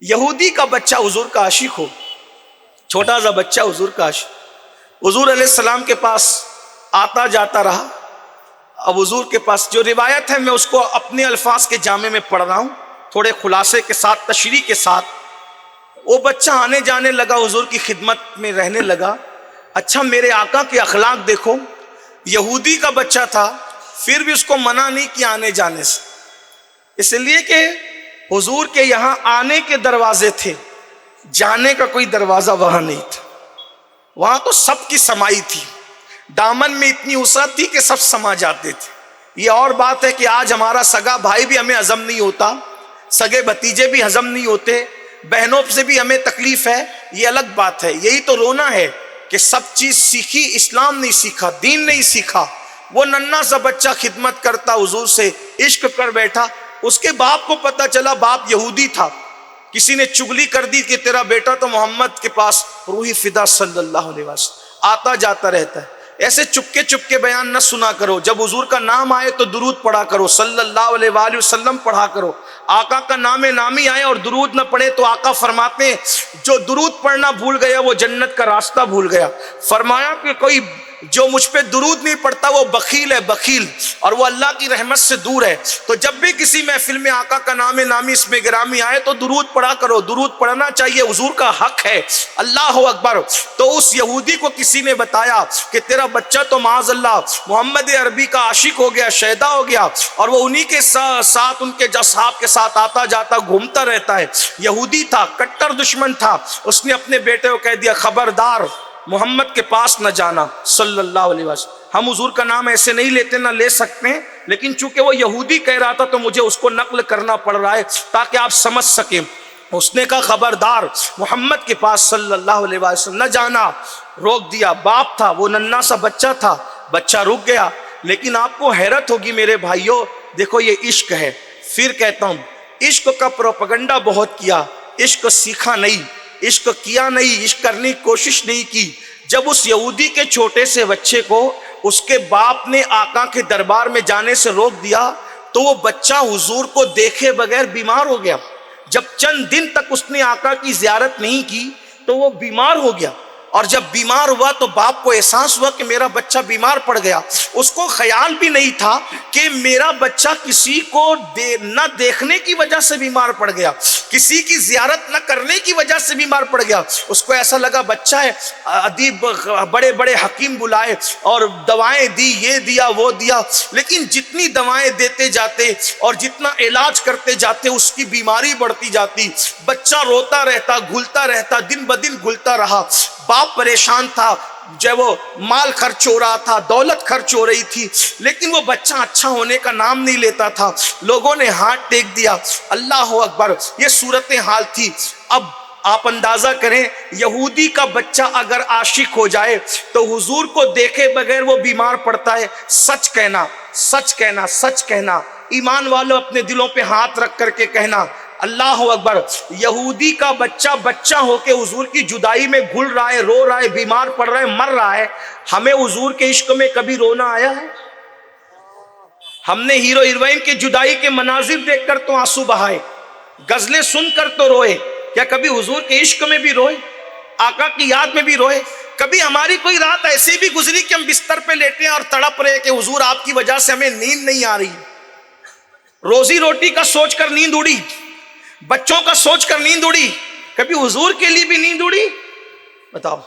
یہودی کا بچہ حضور کا عاشق ہو، چھوٹا سا بچہ حضور کا عاشق، حضور علیہ السلام کے پاس آتا جاتا رہا۔ اب حضور کے پاس جو روایت ہے میں اس کو اپنے الفاظ کے جامع میں پڑھ رہا ہوں، تھوڑے خلاصے کے ساتھ، تشریح کے ساتھ۔ وہ بچہ آنے جانے لگا، حضور کی خدمت میں رہنے لگا۔ اچھا میرے آقا کے اخلاق دیکھو، یہودی کا بچہ تھا پھر بھی اس کو منع نہیں کیا آنے جانے سے، اس لیے کہ حضور کے یہاں آنے کے دروازے تھے، جانے کا کوئی دروازہ وہاں نہیں تھا۔ وہاں تو سب کی سمائی تھی، دامن میں اتنی وسعت تھی کہ سب سما جاتے تھے۔ یہ اور بات ہے کہ آج ہمارا سگا بھائی بھی ہمیں ہضم نہیں ہوتا، سگے بھتیجے بھی ہضم نہیں ہوتے، بہنوں سے بھی ہمیں تکلیف ہے، یہ الگ بات ہے۔ یہی تو رونا ہے کہ سب چیز سیکھی، اسلام نہیں سیکھا، دین نہیں سیکھا۔ وہ ننھا سا بچہ خدمت کرتا حضور سے، عشق کر بیٹھا۔ اس کے باپ کو پتہ چلا، باپ یہودی تھا، کسی نے چگلی کر دی کہ تیرا بیٹا تو محمد کے پاس روحی فدا صلی اللہ علیہ وسلم آتا جاتا رہتا ہے۔ ایسے چپکے بیان نہ سنا کرو، جب حضور کا نام آئے تو درود پڑھا کرو، صلی اللہ علیہ وآلہ وسلم پڑھا کرو۔ آقا کا نام نامی آئے اور درود نہ پڑھے تو آقا فرماتے ہیں جو درود پڑھنا بھول گیا وہ جنت کا راستہ بھول گیا۔ فرمایا کہ کوئی جو مجھ پہ درود نہیں پڑھتا وہ بخیل ہے، بخیل، اور وہ اللہ کی رحمت سے دور ہے۔ تو جب بھی کسی محفل میں آقا کا نام نامی اس میں گرامی آئے تو درود پڑھا کرو، درود پڑھنا چاہیے، حضور کا حق ہے۔ اللہ اکبر۔ تو اس یہودی کو کسی نے بتایا کہ تیرا بچہ تو معاذ اللہ محمد عربی کا عاشق ہو گیا، شیدا ہو گیا، اور وہ انہی کے ساتھ ان کے اصحاب کے ساتھ آتا جاتا گھومتا رہتا ہے۔ یہودی تھا، کٹر دشمن تھا۔ اس نے اپنے بیٹے کو کہہ دیا خبردار محمد کے پاس نہ جانا صلی اللہ علیہ وسلم۔ ہم حضور کا نام ایسے نہیں لیتے، نہ لے سکتے، لیکن چونکہ وہ یہودی کہہ رہا تھا تو مجھے اس کو نقل کرنا پڑ رہا ہے تاکہ آپ سمجھ سکیں۔ اس نے کہا خبردار محمد کے پاس صلی اللہ علیہ وسلم نہ جانا، روک دیا۔ باپ تھا، وہ ننھا سا بچہ تھا، بچہ رک گیا۔ لیکن آپ کو حیرت ہوگی میرے بھائیوں، دیکھو یہ عشق ہے۔ پھر کہتا ہوں عشق کا پروپیگنڈا بہت کیا، عشق سیکھا نہیں، عشق کیا نہیں، عشق کرنے کی کوشش نہیں کی۔ جب اس یہودی کے چھوٹے سے بچے کو اس کے باپ نے آقا کے دربار میں جانے سے روک دیا تو وہ بچہ حضور کو دیکھے بغیر بیمار ہو گیا۔ جب چند دن تک اس نے آقا کی زیارت نہیں کی تو وہ بیمار ہو گیا، اور جب بیمار ہوا تو باپ کو احساس ہوا کہ میرا بچہ بیمار پڑ گیا۔ اس کو خیال بھی نہیں تھا کہ میرا بچہ کسی کو نہ دیکھنے کی وجہ سے بیمار پڑ گیا، کسی کی زیارت نہ کرنے کی وجہ سے بیمار پڑ گیا۔ اس کو ایسا لگا بچہ ہے، ادیب بڑے بڑے حکیم بلائے اور دوائیں دی، یہ دیا وہ دیا، لیکن جتنی دوائیں دیتے جاتے اور جتنا علاج کرتے جاتے اس کی بیماری بڑھتی جاتی۔ بچہ روتا رہتا، گھلتا رہتا، دن بدن گھلتا رہا۔ باپ پریشان تھا، جب وہ مال خرچ ہو رہا تھا، دولت خرچ ہو رہی تھی، لیکن وہ بچہ اچھا ہونے کا نام نہیں لیتا تھا۔ لوگوں نے ہاتھ ٹیک دیا۔ اللہ اکبر، یہ صورتحال تھی۔ اب آپ اندازہ کریں یہودی کا بچہ اگر عاشق ہو جائے تو حضور کو دیکھے بغیر وہ بیمار پڑتا ہے۔ سچ کہنا، سچ کہنا، سچ کہنا، ایمان والوں اپنے دلوں پہ ہاتھ رکھ کر کے کہنا اللہ اکبر، یہودی کا بچہ بچہ ہو کے حضور کی جدائی میں گھل رہا ہے، رو رہا ہے، بیمار پڑ رہا ہے، مر رہا ہے۔ ہمیں حضور کے عشق میں کبھی رونا آیا ہے؟ ہم نے ہیرو ہیروئن کے جدائی کے مناظر دیکھ کر تو آنسو بہائے، غزلیں سن کر تو روئے، کیا کبھی حضور کے عشق میں بھی روئے؟ آقا کی یاد میں بھی روئے؟ کبھی ہماری کوئی رات ایسی بھی گزری کہ ہم بستر پہ لیٹے ہیں اور تڑپ رہے کہ حضور آپ کی وجہ سے ہمیں نیند نہیں آ رہی، روزی روٹی کا سوچ کر نیند اڑی، بچوں کا سوچ کر نیند اڑی، کبھی حضور کے لیے بھی نیند اڑی؟ بتاؤ،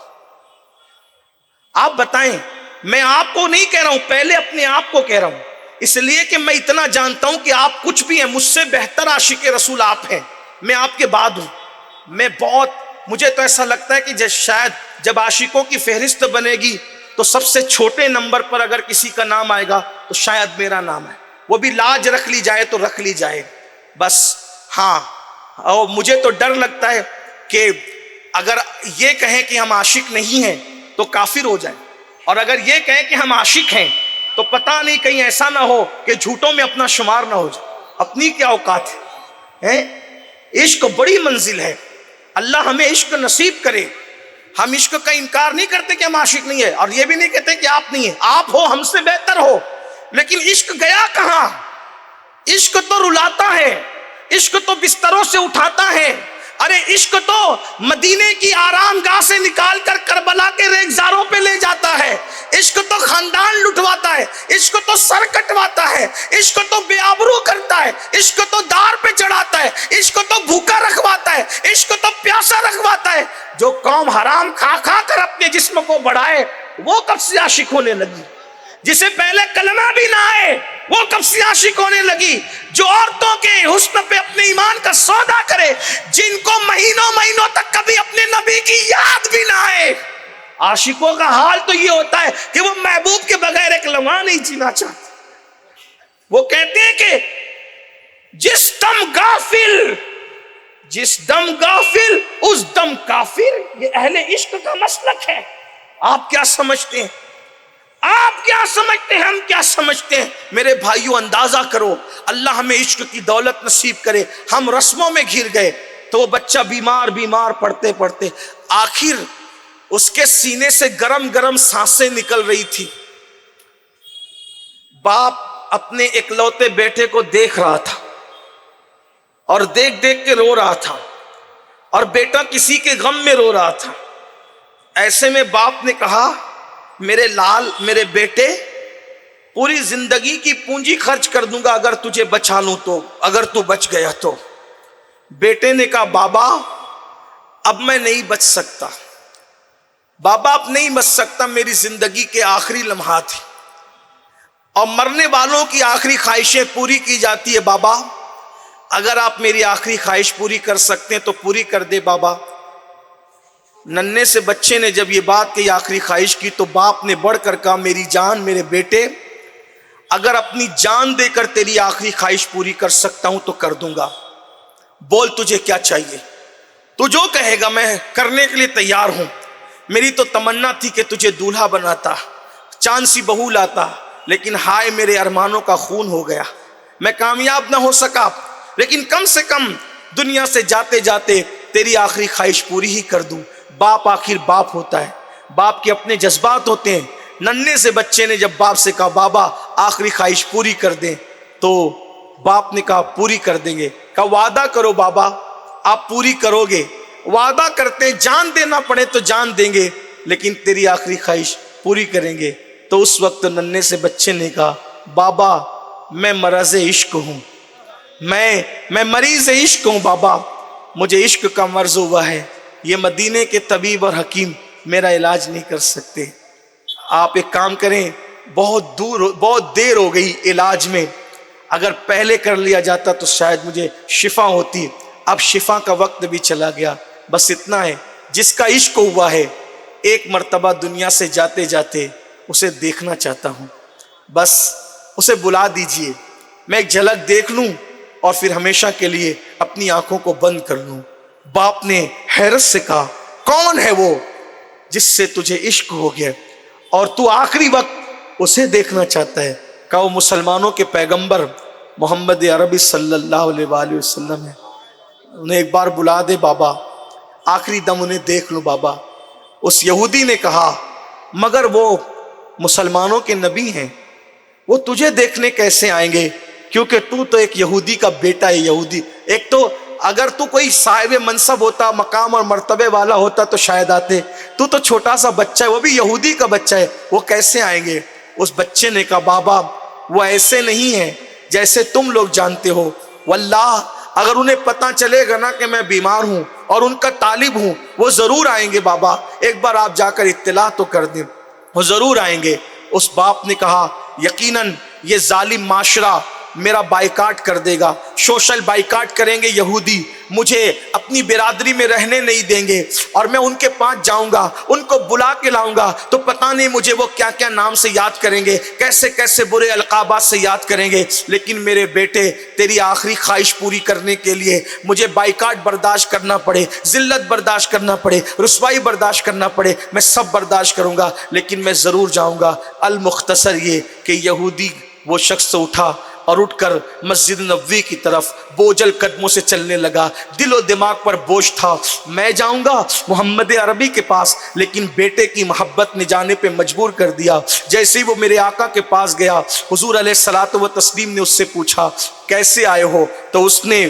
آپ بتائیں۔ میں آپ کو نہیں کہہ رہا ہوں، پہلے اپنے آپ کو کہہ رہا ہوں، اس لیے کہ میں اتنا جانتا ہوں کہ آپ کچھ بھی ہیں، مجھ سے بہتر عاشق رسول آپ ہیں، میں آپ کے بعد ہوں۔ میں بہت، مجھے تو ایسا لگتا ہے کہ شاید جب عاشقوں کی فہرست بنے گی تو سب سے چھوٹے نمبر پر اگر کسی کا نام آئے گا تو شاید میرا نام ہے، وہ بھی لاج رکھ لی جائے تو رکھ لی جائے بس۔ ہاں، اور مجھے تو ڈر لگتا ہے کہ اگر یہ کہیں کہ ہم عاشق نہیں ہیں تو کافر ہو جائیں، اور اگر یہ کہیں کہ ہم عاشق ہیں تو پتہ نہیں کہیں ایسا نہ ہو کہ جھوٹوں میں اپنا شمار نہ ہو جائے۔ اپنی کیا اوقات ہے؟ عشق بڑی منزل ہے، اللہ ہمیں عشق نصیب کرے۔ ہم عشق کا انکار نہیں کرتے کہ ہم عاشق نہیں ہیں، اور یہ بھی نہیں کہتے کہ آپ نہیں ہیں، آپ ہو، ہم سے بہتر ہو، لیکن عشق گیا کہاں؟ عشق تو رلاتا ہے، عشق تو بستروں سے اٹھاتا ہے۔ ارے عشق تو مدینے کی آرام گاہ سے نکال کر کربلا کے ریگزاروں پہ لے جاتا ہے، عشق تو خاندان لٹواتا ہے، عشق تو سر کٹواتا ہے، عشق تو بے آبرو کرتا ہے، عشق تو دار پہ چڑھاتا ہے، عشق تو بھوکا رکھواتا ہے، عشق تو پیاسا رکھواتا ہے۔ جو قوم حرام کھا کھا کر اپنے جسم کو بڑھائے وہ کب سے عاشق ہونے لگی؟ جسے پہلے کلمہ بھی نہ آئے وہ کب سے عاشق ہونے لگی؟ جو عورتوں کے حسن پہ اپنے ایمان کا سودا کرے، جن کو مہینوں مہینوں تک کبھی اپنے نبی کی یاد بھی نہ آئے۔ عاشقوں کا حال تو یہ ہوتا ہے کہ وہ محبوب کے بغیر ایک لمحہ نہیں جینا چاہتے۔ وہ کہتے ہیں کہ جس دم غافل اس دم کافر، یہ اہل عشق کا مسلک ہے۔ آپ کیا سمجھتے ہیں؟ آپ کیا سمجھتے ہیں؟ ہم کیا سمجھتے ہیں؟ میرے بھائیوں اندازہ کرو، اللہ ہمیں عشق کی دولت نصیب کرے۔ ہم رسموں میں گھر گئے تو وہ بچہ بیمار پڑھتے پڑھتے آخر اس کے سینے سے گرم گرم سانسیں نکل رہی تھی۔ باپ اپنے اکلوتے بیٹے کو دیکھ رہا تھا اور دیکھ دیکھ کے رو رہا تھا، اور بیٹا کسی کے غم میں رو رہا تھا۔ ایسے میں باپ نے کہا، میرے لال، میرے بیٹے، پوری زندگی کی پونجی خرچ کر دوں گا اگر تجھے بچا لوں تو، اگر تو بچ گیا تو۔ بیٹے نے کہا، بابا اب میں نہیں بچ سکتا، بابا اب نہیں بچ سکتا، میری زندگی کے آخری لمحات ہیں اور مرنے والوں کی آخری خواہشیں پوری کی جاتی ہے۔ بابا اگر آپ میری آخری خواہش پوری کر سکتے ہیں تو پوری کر دے بابا۔ ننھے سے بچے نے جب یہ بات کی، آخری خواہش کی، تو باپ نے بڑھ کر کہا، میری جان، میرے بیٹے، اگر اپنی جان دے کر تیری آخری خواہش پوری کر سکتا ہوں تو کر دوں گا۔ بول تجھے کیا چاہیے، تو جو کہے گا میں کرنے کے لیے تیار ہوں۔ میری تو تمنا تھی کہ تجھے دولہا بناتا، چاند سی بہو لاتا، لیکن ہائے میرے ارمانوں کا خون ہو گیا، میں کامیاب نہ ہو سکا، لیکن کم سے کم دنیا سے جاتے جاتے تیری آخری خواہش پوری ہی کر دوں۔ باپ آخر باپ ہوتا ہے، باپ کے اپنے جذبات ہوتے ہیں۔ ننھے سے بچے نے جب باپ سے کہا، بابا آخری خواہش پوری کر دیں، تو باپ نے کہا، پوری کر دیں گے۔ کہا، وعدہ کرو بابا آپ پوری کرو گے۔ وعدہ کرتے ہیں، جان دینا پڑے تو جان دیں گے، لیکن تیری آخری خواہش پوری کریں گے۔ تو اس وقت ننھے سے بچے نے کہا، بابا میں مرض عشق ہوں، میں مریض عشق ہوں بابا، مجھے عشق کا مرض ہوا ہے، یہ مدینے کے طبیب اور حکیم میرا علاج نہیں کر سکتے۔ آپ ایک کام کریں، بہت دیر ہو گئی علاج میں، اگر پہلے کر لیا جاتا تو شاید مجھے شفا ہوتی، اب شفا کا وقت بھی چلا گیا۔ بس اتنا ہے، جس کا عشق ہوا ہے ایک مرتبہ دنیا سے جاتے جاتے اسے دیکھنا چاہتا ہوں، بس اسے بلا دیجئے، میں ایک جھلک دیکھ لوں اور پھر ہمیشہ کے لیے اپنی آنکھوں کو بند کر لوں۔ باپ نے حیرت سے کہا، کون ہے وہ جس سے تجھے عشق ہو گیا اور تو آخری وقت اسے دیکھنا چاہتا ہے؟ کہا، وہ مسلمانوں کے پیغمبر محمد عربی صلی اللہ علیہ وآلہ وسلم ہے، انہیں ایک بار بلا دے بابا، آخری دم انہیں دیکھ لوں بابا۔ اس یہودی نے کہا، مگر وہ مسلمانوں کے نبی ہیں، وہ تجھے دیکھنے کیسے آئیں گے؟ کیونکہ تو ایک یہودی کا بیٹا ہے۔ یہودی، ایک تو اگر تو کوئی صاحب منصب ہوتا، مقام اور مرتبے والا ہوتا تو شاید آتے، تو چھوٹا سا بچہ ہے، وہ بھی یہودی کا بچہ ہے، وہ کیسے آئیں گے؟ اس بچے نے کہا، بابا وہ ایسے نہیں ہیں جیسے تم لوگ جانتے ہو، واللہ اگر انہیں پتہ چلے گا نا کہ میں بیمار ہوں اور ان کا طالب ہوں، وہ ضرور آئیں گے بابا، ایک بار آپ جا کر اطلاع تو کر دیں، وہ ضرور آئیں گے۔ اس باپ نے کہا، یقیناً یہ ظالم معاشرہ میرا بائیکاٹ کر دے گا، سوشل بائیکاٹ کریں گے یہودی، مجھے اپنی برادری میں رہنے نہیں دیں گے، اور میں ان کے پاس جاؤں گا، ان کو بلا کے لاؤں گا تو پتہ نہیں مجھے وہ کیا کیا نام سے یاد کریں گے، کیسے کیسے برے القابات سے یاد کریں گے۔ لیکن میرے بیٹے، تیری آخری خواہش پوری کرنے کے لیے مجھے بائیکاٹ برداشت کرنا پڑے، ذلت برداشت کرنا پڑے، رسوائی برداشت کرنا پڑے، میں سب برداشت کروں گا، لیکن میں ضرور جاؤں گا۔ المختصر یہ کہ یہودی وہ شخص اٹھا اور اٹھ کر مسجد نبوی کی طرف بوجھل قدموں سے چلنے لگا۔ دل و دماغ پر بوجھ تھا، میں جاؤں گا محمد عربی کے پاس، لیکن بیٹے کی محبت نے جانے پہ مجبور کر دیا۔ جیسے ہی وہ میرے آقا کے پاس گیا، حضور علیہ الصلوۃ والتسلیم نے اس سے پوچھا، کیسے آئے ہو؟ تو اس نے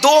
2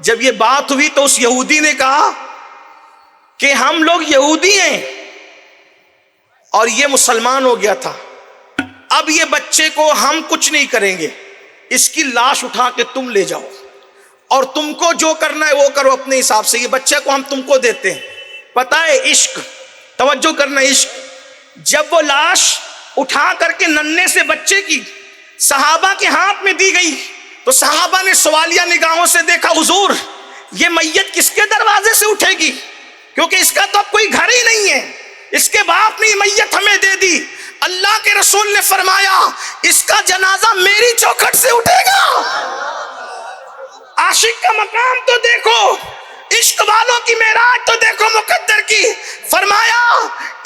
جب یہ بات ہوئی تو اس یہودی نے کہا کہ ہم لوگ یہودی ہیں اور یہ مسلمان ہو گیا تھا، اب یہ بچے کو ہم کچھ نہیں کریں گے، اس کی لاش اٹھا کے تم لے جاؤ اور تم کو جو کرنا ہے وہ کرو اپنے حساب سے، یہ بچے کو ہم تم کو دیتے ہیں۔ پتہ ہے عشق، توجہ کرنا، عشق، جب وہ لاش اٹھا کر کے ننھے سے بچے کی صحابہ کے ہاتھ میں دی گئی تو صحابہ نے سوالیہ نگاہوں سے دیکھا، حضور یہ میت کس کے دروازے سے اٹھے گی؟ کیونکہ اس کا تو اب کوئی گھر ہی نہیں ہے، اس کے باپ نے یہ میت ہمیں دے دی۔ اللہ کے رسول نے فرمایا اس کا جنازہ میری چوکھٹ سے اٹھے گا۔ عاشق کا مقام تو دیکھو، عشق والوں کی معراج تو دیکھو مقدر کی، فرمایا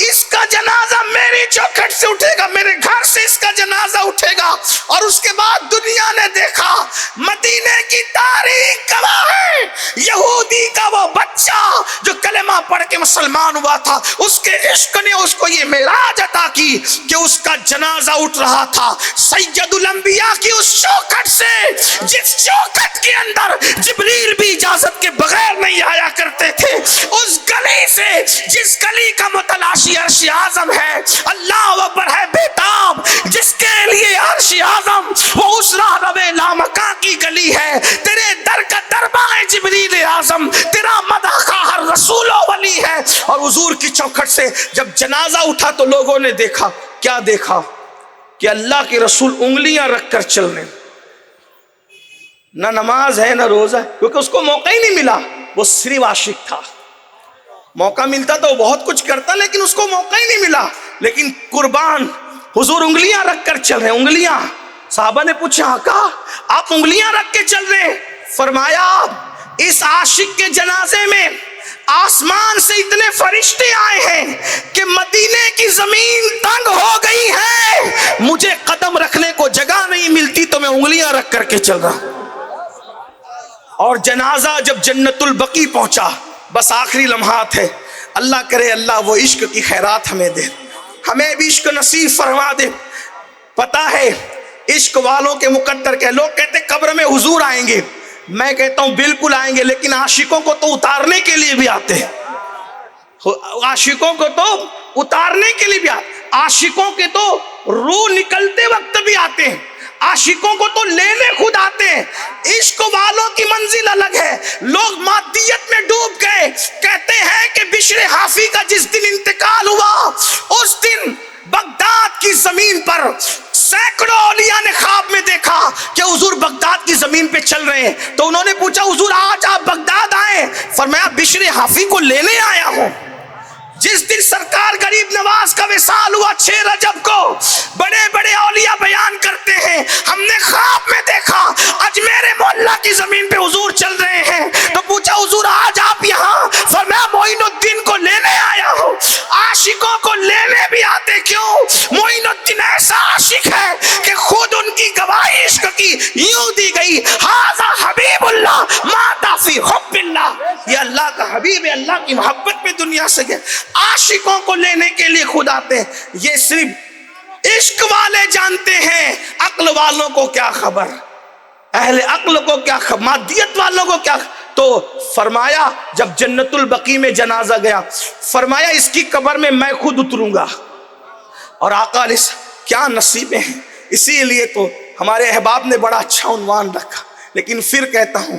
اس کا جنازہ میری چوکھٹ سے اٹھے گا، میرے گھر سے اس کا جنازہ اٹھے گا۔ اور اس کے بعد دنیا نے دیکھا، مدینے کی تاریخ گواہ ہے، یہودی کا وہ بچہ جو کلمہ پڑھ کے مسلمان ہوا تھا، اس کے عشق نے اس کو یہ معراج عطا کی کہ اس کا جنازہ اٹھ رہا تھا سید الانبیاء کی اس چوکھٹ سے، جس چوکھٹ کے اندر جبریل بھی اجازت کے بغیر نہیں آیا کرتے تھے، اس گلی سے جس گلی کا متلاشی عرش اعظم ہے، اللہ اکبر ہے بیتاب، جس کے لیے عرش اعظم وہ اس راہ روے لامکاں کی گلی ہے، تیرے در کا دربہ ہے جبریل اعظم، تیرا مدح کا ہر رسول و ولی ہے۔ اور حضور کی چوکھٹ سے جب جنازہ اٹھا تو لوگوں نے دیکھا، کیا دیکھا؟ کہ اللہ کے رسول انگلیاں رکھ کر چل رہے، نہ نماز ہے نہ روزہ ہے، کیونکہ اس کو موقع ہی نہیں ملا، وہ صرف عاشق تھا۔ موقع ملتا تو وہ بہت کچھ کرتا، لیکن اس کو موقع ہی نہیں ملا، لیکن قربان حضور انگلیاں رکھ کر چل رہے، انگلیاں۔ صحابہ نے پوچھا آقا آپ انگلیاں رکھ کے چل رہے؟ فرمایا اس عاشق کے جنازے میں آسمان سے اتنے فرشتے آئے ہیں کہ مدینے کی زمین تنگ ہو گئی ہے، مجھے قدم رکھنے کو جگہ نہیں ملتی تو میں انگلیاں رکھ کر کے چل رہا ہوں۔ اور جنازہ جب جنت البقیع پہنچا، بس آخری لمحات ہے، اللہ کرے اللہ وہ عشق کی خیرات ہمیں دے، ہمیں بھی عشق نصیب فرما دے۔ پتہ ہے عشق والوں کے مقدر کے لوگ کہتے قبر میں حضور آئیں گے، میں کہتا ہوں بالکل آئیں گے، لیکن عاشقوں کو تو اتارنے کے لیے بھی آتے ہیں، عاشقوں کو تو اتارنے کے لیے بھی آتے ہیں، عاشقوں کے تو روح نکلتے وقت بھی آتے ہیں، عاشقوں کو تو لینے خود آتے ہیں۔ عشق والوں کی منزل الگ ہے، لوگ مادیت میں ڈوب گئے، کہتے ہیں کہ بشر حافی کا جس دن انتقال ہوا اس دن بغداد کی زمین پر سینکڑوں اولیاء نے خواب میں دیکھا کہ حضور بغداد کی زمین پہ چل رہے ہیں، تو انہوں نے پوچھا حضور آج آپ بغداد آئے؟ فرمایا بشر حافی کو لینے آیا ہوں۔ جس دن سرکار غریب نواز کا وصال ہوا 6 رجب کو، بڑے بڑے اولیاء بیان کرتے ہیں ہم نے خواب میں دیکھا اجمیر معلیٰ کی زمین پہ حضور چل رہے ہیں، تو پوچھا حضور آج آپ یہاں؟ فرمایا معین الدین کو لینے آیا ہوں۔ عاشقوں کو لینے بھی آتے، کیوں؟ معین الدین ایسا عاشق ہے کہ خود ان کی گواہی عشق کی یوں دی گئی، ھذا حبیب اللہ مات فی حب اللہ، یہ اللہ کا حبیب ہے، اللہ کی محبت میں دنیا سے گئے۔ عاشقوں کو لینے کے لیے خود آتے ہیں، یہ صرف عشق والے جانتے ہیں، عقل والوں کو کیا خبر، اہل عقل کو کیا خبر، مادیت والوں کو کیا خبر۔ تو فرمایا جب جنت البقیع میں جنازہ گیا، فرمایا اس کی قبر میں میں خود اتروں گا، اور آقا علیہ کیا نصیبیں ہیں۔ اسی لیے تو ہمارے احباب نے بڑا اچھا عنوان رکھا، لیکن پھر کہتا ہوں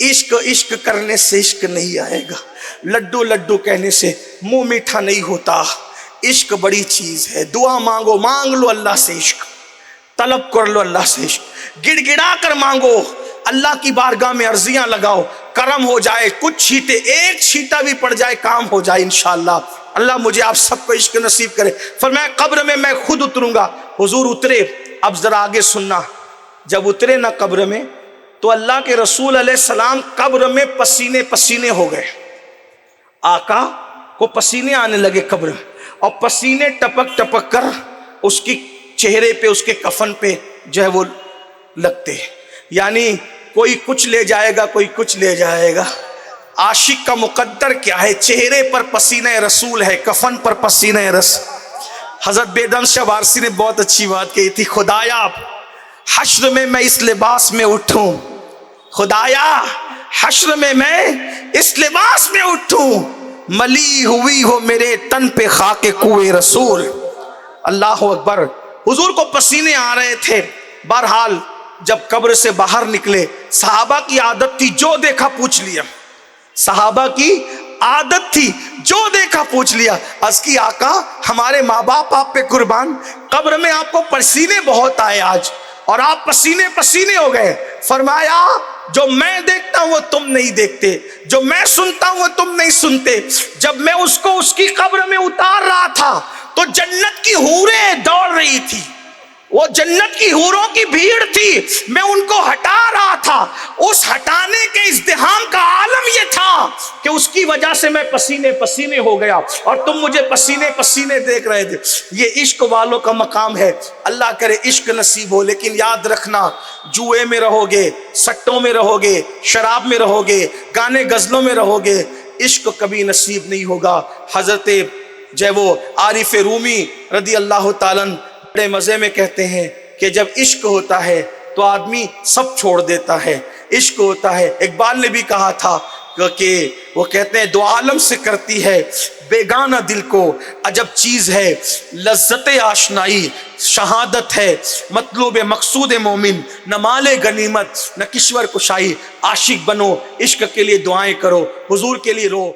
عشق عشق کرنے سے عشق نہیں آئے گا، لڈو لڈو کہنے سے منہ میٹھا نہیں ہوتا، عشق بڑی چیز ہے۔ دعا مانگو، مانگ لو اللہ سے عشق، طلب کر لو اللہ سے عشق، گڑ گڑا کر مانگو، اللہ کی بارگاہ میں عرضیاں لگاؤ، کرم ہو جائے، کچھ چھیٹے ایک چھیٹا بھی پڑ جائے کام ہو جائے انشاءاللہ۔ اللہ مجھے آپ سب کو عشق نصیب کرے۔ فرمایا قبر میں میں خود اتروں گا۔ حضور اترے، اب ذرا آگے سننا، جب اترے نا قبر میں تو اللہ کے رسول علیہ السلام قبر میں پسینے پسینے ہو گئے، آقا کو پسینے آنے لگے قبر میں، اور پسینے ٹپک ٹپک کر اس کی چہرے پہ، اس کے کفن پہ جو ہے وہ لگتے ہیں، یعنی کوئی کچھ لے جائے گا، کوئی کچھ لے جائے گا۔ عاشق کا مقدر کیا ہے؟ چہرے پر پسینہ رسول ہے، کفن پر پسینہ رسول۔ حضرت بیدم شاہ وارسی نے بہت اچھی بات کہی تھی، خدایا حشر میں میں اس لباس میں اٹھوں، خدایا حشر میں اس لباس میں اٹھوں، ملی ہوئی ہو میرے تن پہ خاک کوئے رسول۔ اللہ اکبر۔ حضور کو پسینے آ رہے تھے۔ بہرحال جب قبر سے باہر نکلے، صحابہ کی عادت تھی جو دیکھا پوچھ لیا، صحابہ کی عادت تھی جو دیکھا پوچھ لیا۔ عرض کی آقا ہمارے ماں باپ آپ پہ قربان، قبر میں آپ کو پسینے بہت آئے آج اور آپ پسینے پسینے ہو گئے۔ فرمایا جو میں دیکھتا ہوں وہ تم نہیں دیکھتے، جو میں سنتا ہوں وہ تم نہیں سنتے۔ جب میں اس کو اس کی قبر میں اتار رہا تھا تو جنت کی حوریں دوڑ رہی تھی، وہ جنت کی حوروں کی بھیڑ تھی، میں ان کو ہٹا رہا تھا۔ اس ہٹانے کے ازدحام کا عالم یہ تھا کہ اس کی وجہ سے میں پسینے پسینے ہو گیا اور تم مجھے پسینے پسینے دیکھ رہے تھے۔ یہ عشق والوں کا مقام ہے۔ اللہ کرے عشق نصیب ہو، لیکن یاد رکھنا جوئے میں رہو گے، سٹوں میں رہو گے، شراب میں رہو گے، گانے غزلوں میں رہو گے، عشق کبھی نصیب نہیں ہوگا۔ حضرت وہ عارف رومی رضی اللہ تعالیٰ بڑے مزے میں کہتے ہیں کہ جب عشق ہوتا ہے تو آدمی سب چھوڑ دیتا ہے۔ عشق ہوتا ہے، اقبال نے بھی کہا تھا کہ وہ کہتے ہیں دو عالم سے کرتی ہے بیگانہ دل کو عجب چیز ہے لذت آشنائی، شہادت ہے مطلوب مقصود مومن، نہ مال غنیمت نہ کشور کشائی۔ عاشق بنو، عشق کے لیے دعائیں کرو، حضور کے لیے رو۔